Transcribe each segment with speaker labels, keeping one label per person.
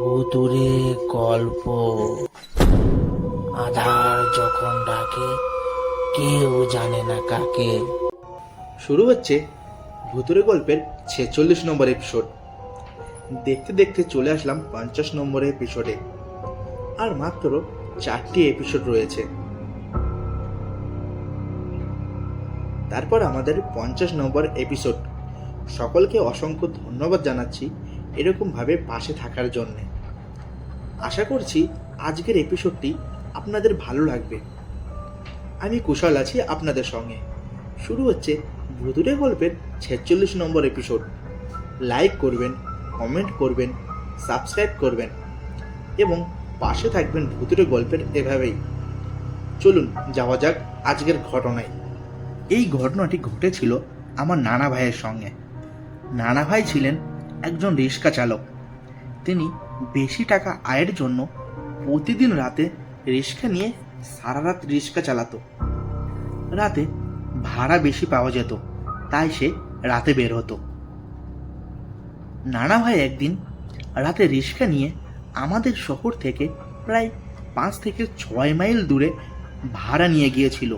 Speaker 1: ভুতুরে গল্প। আধার যখন ডাকে কেউ জানে না কাকে।
Speaker 2: শুরু হচ্ছে ভুতুরে গল্পের 46 নম্বর এপিসোড। দেখতে দেখতে চলে আসলাম 50 নম্বর এপিসোডে। আর মাত্র 4টি এপিসোড রয়েছে। তারপর আমাদের 50 নম্বর এপিসোড। সকলকে অসংখ্য ধন্যবাদ জানাচ্ছি এরকমভাবে পাশে থাকার জন্য। আশা করছি আজকের এপিসোডটি আপনাদের ভালো লাগবে। আমি কুশল আছি আপনাদের সঙ্গে। শুরু হচ্ছে ভুতুরে গল্পের 46 নম্বর এপিসোড। লাইক করবেন, কমেন্ট করবেন, সাবস্ক্রাইব করবেন এবং পাশে থাকবেন ভুতুরে গল্পের এভাবেই। চলুন যাওয়া যাক আজকের ঘটনায়। এই ঘটনাটি ঘটেছিল আমার নানা ভাইয়ের সঙ্গে। নানা ভাই ছিলেন একজন রিক্সা চালক। তিনি বেশি টাকা আয়ের জন্য প্রতিদিন রাতে রিক্সা নিয়ে সারা রাত রিক্সা চালাতো। রাতে ভাড়া বেশি পাওয়া যেত, তাই সে রাতে বের হতো। নানা ভাই একদিন রাতে রিক্সা নিয়ে আমাদের শহর থেকে প্রায় 5 থেকে 6 মাইল দূরে ভাড়া নিয়ে গিয়েছিল।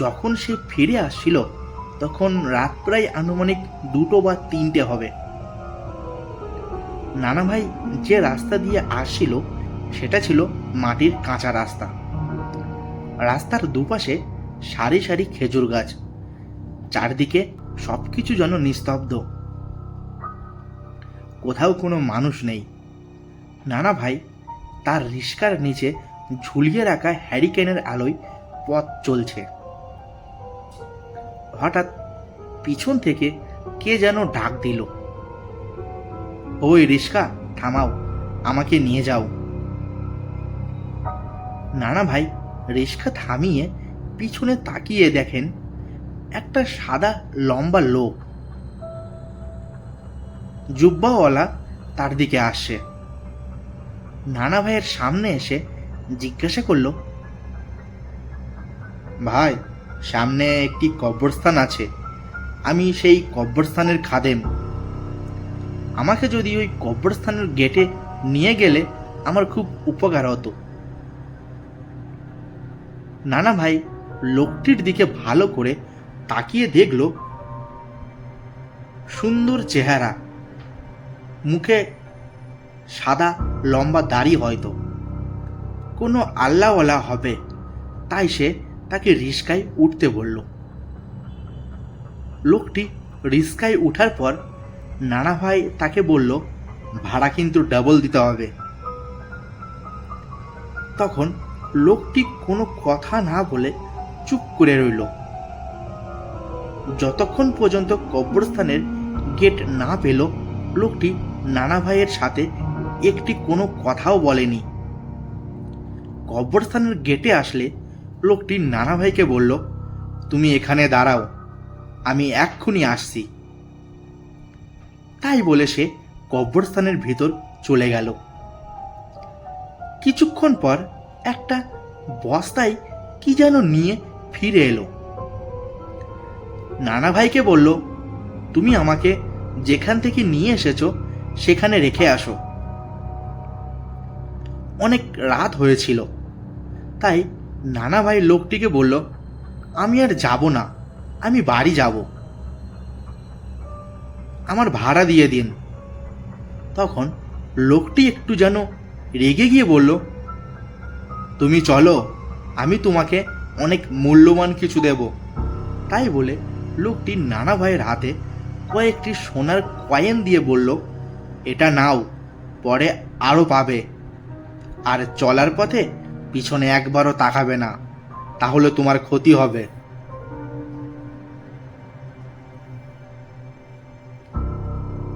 Speaker 2: যখন সে ফিরে আসছিল তখন রাত প্রায় আনুমানিক 2টো বা 3টে হবে। নানা ভাই যে রাস্তা দিয়ে আসছিল সেটা ছিল মাটির কাঁচা রাস্তা। রাস্তার দুপাশে সারি সারি খেজুর গাছ। চারদিকে সবকিছু যেন নিস্তব্ধ, কোথাও কোনো মানুষ নেই। নানা ভাই তার রিক্সার নিচে ঝুলিয়ে রাখা হ্যারিকেনের আলোয় পথ চলছে। হঠাৎ পিছন থেকে কে যেন ডাক দিল, ওই রিক্সা থামাও, আমাকে নিয়ে যাও। নানা ভাই রিক্সা থামিয়ে পিছনে তাকিয়ে দেখেন একটা সাদা লম্বা লোক জুব্বাওয়ালা তার দিকে আসছে। নানা ভাইয়ের সামনে এসে জিজ্ঞাসা করলো, ভাই, সামনে একটি কবরস্থান আছে, আমি সেই কবরস্থানের খাদেম। আমাকে যদি ওই কবরস্থানের গেটে নিয়ে গেলে আমার খুব উপকার হতো। নানা ভাই লোকটির দিকে ভালো করে তাকিয়ে দেখল, সুন্দর চেহারা, মুখে সাদা লম্বা দাড়ি, হয়তো কোনো আল্লাহওয়ালা হবে। তাই সে তাকে রিক্সায় উঠতে বলল। লোকটি রিক্সায় উঠার পর নানা ভাই তাকে বলল, ভাড়া কিন্তু ডাবল দিতে হবে। তখন লোকটি কোনো কথা না বলে চুপ করে রইল। যতক্ষণ পর্যন্ত কবরস্থানের গেট না পেল লোকটি নানা ভাইয়ের সাথে একটি কোনো কথাও বলেনি। কবরস্থানের গেটে আসলে লোকটি নানা ভাইকে বলল, তুমি এখানে দাঁড়াও, আমি এক্ষুনি আসছি। তাই বলে সে কবরস্থানের ভিতর চলে গেল। কিছুক্ষণ পর একটা বস্তায় কি যেন নিয়ে ফিরে এলো। নানা ভাইকে বলল, তুমি আমাকে যেখান থেকে নিয়ে এসেছো সেখানে রেখে আসো। অনেক রাত হয়েছিল, তাই নানা ভাই লোকটিকে বলল, আমি আর যাব না, আমি বাড়ি যাব, আমার ভাড়া দিয়ে দিন। তখন লোকটি একটু যেন রেগে গিয়ে বলল, তুমি চলো, আমি তোমাকে অনেক মূল্যবান কিছু দেব। তাই বলে লোকটি নানা ভাইয়ের হাতে কয়েকটি সোনার কয়েন দিয়ে বলল, এটা নাও, পরে আরও পাবে। আর চলার পথে পিছনে একবারও তাকাবে না, তাহলে তোমার ক্ষতি হবে।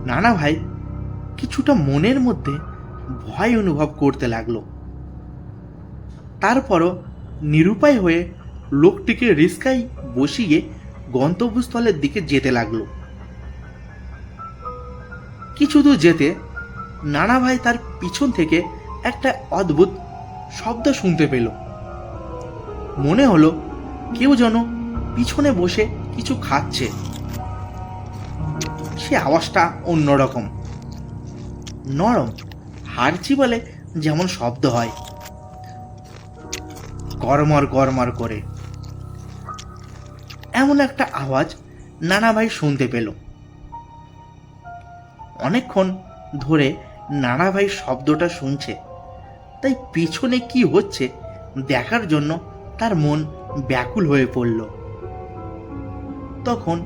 Speaker 2: নানা ভাই কিছুটা মনের মধ্যে ভয় অনুভব করতে লাগলো। তারপরও নিরুপায় হয়ে লোকটিকে রিক্সায় বসিয়ে গন্তব্যস্থলের দিকে যেতে লাগলো। কিছু দূর যেতে নানা ভাই তার পিছন থেকে একটা অদ্ভুত শব্দ শুনতে পেল। মনে হলো কেউ যেন পিছনে বসে কিছু খাচ্ছে। সে আওয়াজটা অন্যরকম। নরম, হাড় চিবালে যেমন শব্দ হয়, গরমর গরমর করে এমন একটা আওয়াজ নানা ভাই শুনতে পেল। অনেকক্ষণ ধরে নানা ভাই শব্দটা শুনছে, তাই পিছনে কি হচ্ছে দেখার জন্য তার মন ব্যাকুল হয়ে পড়ল। তখন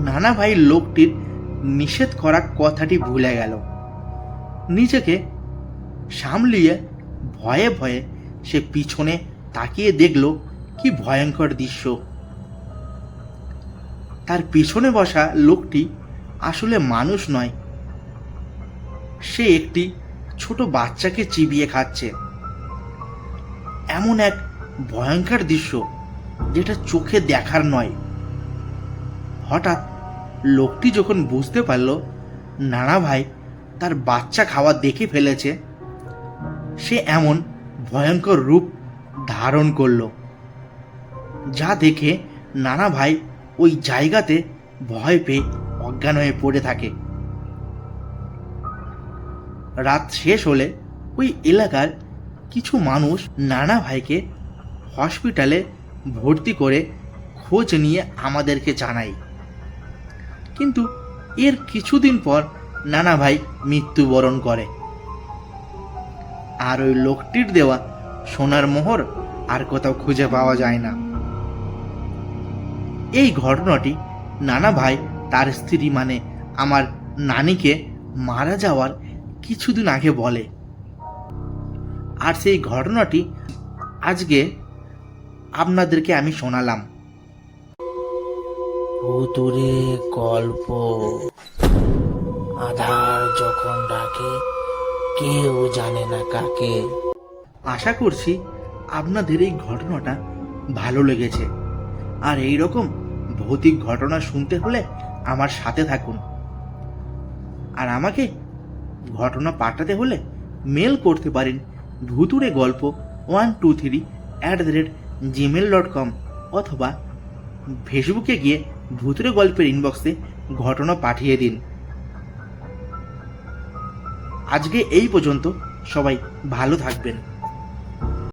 Speaker 2: নানা ভাই লোকটির নিষেধ করা কথাটি ভুলে গেল। নিজেকে সামলিয়ে ভয়ে ভয়ে সে পিছনে তাকিয়ে দেখল কি ভয়ঙ্কর দৃশ্য। তার পিছনে বসা লোকটি আসলে মানুষ নয়, সে একটি ছোট বাচ্চাকে চিবিয়ে খাচ্ছে। এমন এক ভয়ঙ্কর দৃশ্য যেটা চোখে দেখার নয়। হঠাৎ লোকটি যখন বুঝতে পারল নানা ভাই তার বাচ্চা খাওয়া দেখে ফেলেছে, সে এমন ভয়ঙ্কর রূপ ধারণ করল যা দেখে নানা ভাই ওই জায়গাতে ভয় পেয়ে অজ্ঞান হয়ে পড়ে থাকে। রাত শেষ হলে ওই এলাকার কিছু মানুষ নানা ভাইকে হসপিটালে ভর্তি করে খোঁজ নিয়ে আমাদেরকে জানায়। কিন্তু এর কিছুদিন পর নানা ভাই মৃত্যুবরণ করে। আর ওই লোকটির দেওয়া সোনার মোহর আর কোথাও খুঁজে পাওয়া যায় না। এই ঘটনাটি নানা ভাই তার স্ত্রী মানে আমার নানিকে মারা যাওয়ার কিছুদিন আগে বলে। আর সেই ঘটনাটি আজকে আপনাদেরকে আমি শোনালাম।
Speaker 1: ভুতুরে গল্প। আধার যখন ডাকে কেউ জানে না কাকে।
Speaker 2: আশা করছি আপনাদের এই ঘটনাটা ভালো লেগেছে। আর এই রকম ভৌতিক ঘটনা শুনতে হলে আমার সাথে থাকুন। আর আমাকে ঘটনা পাঠাতে হলে মেল করতে পারেন ভুতুরে গল্প 123@gmail.com অথবা ফেসবুকে গিয়ে ভুতুরে গল্পের ইনবক্সে ঘটনা পাঠিয়ে দিন। আজকে এই পর্যন্ত, সবাই ভালো থাকবেন।